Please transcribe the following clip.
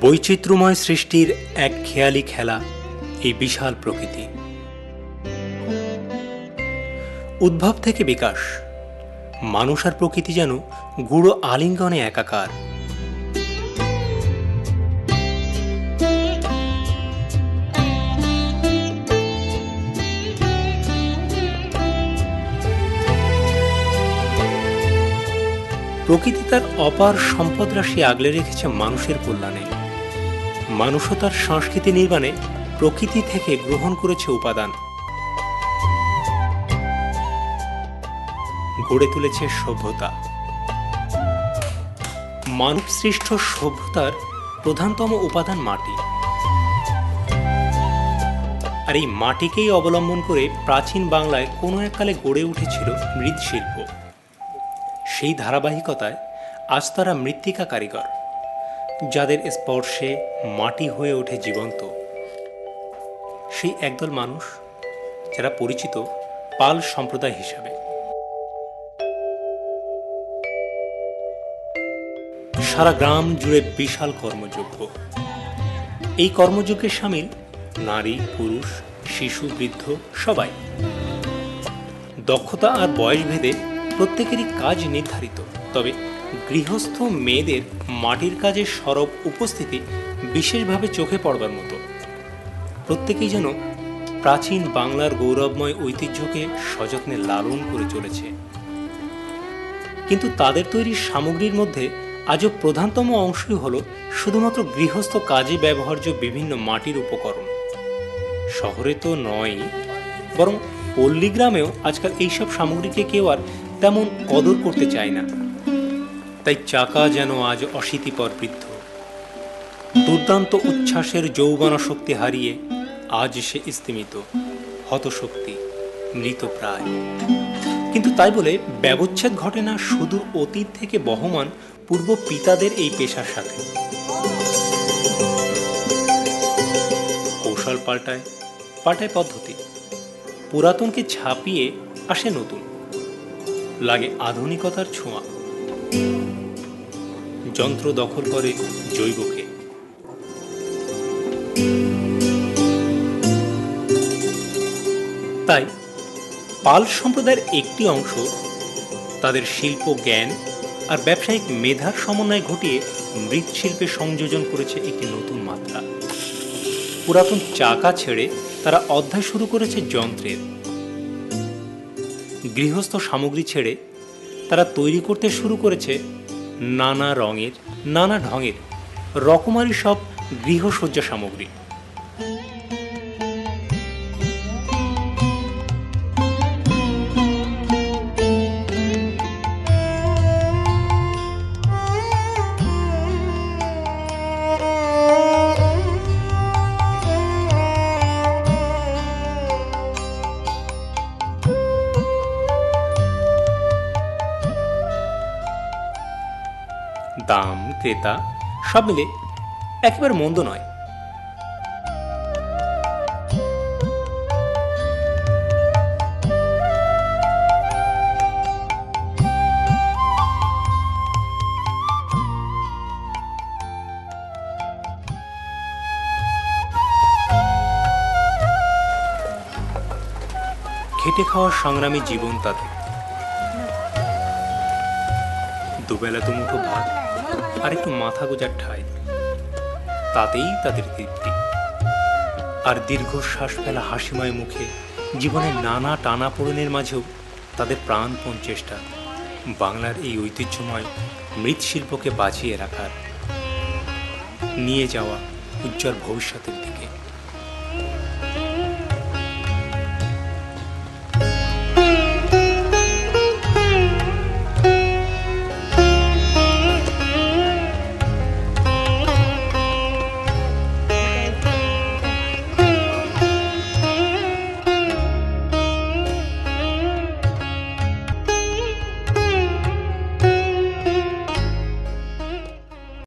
বৈচিত্র্যময় সৃষ্টির এক খেয়ালি খেলা এই বিশাল প্রকৃতি। উদ্ভব থেকে বিকাশ, মানুষ আর প্রকৃতি যেন গূঢ় আলিঙ্গনে একাকার। প্রকৃতি তার অপার সম্পদ রাশি আগলে রেখেছে মানুষের কল্যাণে। মানুষও তার সংস্কৃতি নির্মাণে প্রকৃতি থেকে গ্রহণ করেছে উপাদান, গড়ে তুলেছে সভ্যতা। মানব সৃষ্ট সভ্যতার প্রধানতম উপাদান মাটি, আর এই মাটিকেই অবলম্বন করে প্রাচীন বাংলায় কোনো এককালে গড়ে উঠেছিল মৃৎশিল্প। সেই ধারাবাহিকতায় আজ তারা মৃত্তিকা কারিগর, যাদের স্পর্শে মাটি হয়ে ওঠে জীবন্ত। সেই একদল মানুষ যারা পরিচিত পাল সম্প্রদায় হিসাবে। সারা গ্রাম জুড়ে বিশাল কর্মযজ্ঞ। এই কর্মযজ্ঞে সামিল নারী, পুরুষ, শিশু, বৃদ্ধ সবাই। দক্ষতা আর বয়স ভেদে প্রত্যেকেরই কাজ নির্ধারিত, তবে গৃহস্থ মেয়েদের মাটির কাজে সরব উপস্থিতি বিশেষভাবে চোখে পড়বার মতো। প্রত্যেকেই যেন প্রাচীন বাংলার গৌরবময় ঐতিহ্যকে সযত্নে লালন করে চলেছে। কিন্তু তাদের তৈরি সামগ্রীর মধ্যে আজও প্রধানতম অংশই হল শুধুমাত্র গৃহস্থ কাজে ব্যবহার্য বিভিন্ন মাটির উপকরণ। শহরে তো নয়ই, বরং পল্লীগ্রামেও আজকাল এইসব সামগ্রীকে কেউ আর তেমন কদর করতে চায় না। তাই চাকা যেন আজ অশীতিপর বৃদ্ধ। দুর্দান্ত উচ্ছ্বাসের যৌবনাশক্তি হারিয়ে আজ সে স্তিমিত, হতশক্তি, মৃতপ্রায়। কিন্তু তাই বলে ব্যবচ্ছেদ ঘটে না সুদূর অতীত থেকে বহমান পূর্ব পিতাদের এই পেশার সাথে। কৌশল পাল্টায়, পাল্টায় পদ্ধতি। পুরাতনকে ছাপিয়ে আসে নতুন, লাগে আধুনিকতার ছোঁয়া। যন্ত্র দখল করে জৈবকে। তাই পাল সম্প্রদায়ের একটি অংশ তাদের শিল্প জ্ঞান আর ব্যবসায়িক মেধার সমন্বয় ঘটিয়ে মৃৎশিল্পে সংযোজন করেছে একটি নতুন মাত্রা। পুরাতন চাকা ছেড়ে তারা অধ্যায় শুরু করেছে যন্ত্রের। গৃহস্থ সামগ্রী ছেড়ে তারা তৈরি করতে শুরু করেছে নানা রঙের, নানা ঢঙের, রকমারি সব গৃহসজ্জা সামগ্রী। দাম, ক্রেতা সব মিলে একেবারে মন্দ নয়। খেটে খাওয়ার সংগ্রামী জীবন তাদের। দুবেলা দুমুঠো ভাত আর একটু মাথা গোজার ঠাঁই, তাতেই তাদের তৃপ্তি। আর দীর্ঘশ্বাস ফেলা হাসিময় মুখে জীবনের নানা টানাপোড়েনের মাঝেও তাদের প্রাণপণ চেষ্টা বাংলার এই ঐতিহ্যময় মৃৎশিল্পকে বাঁচিয়ে রাখার, নিয়ে যাওয়া উজ্জ্বল ভবিষ্যতের দিকে।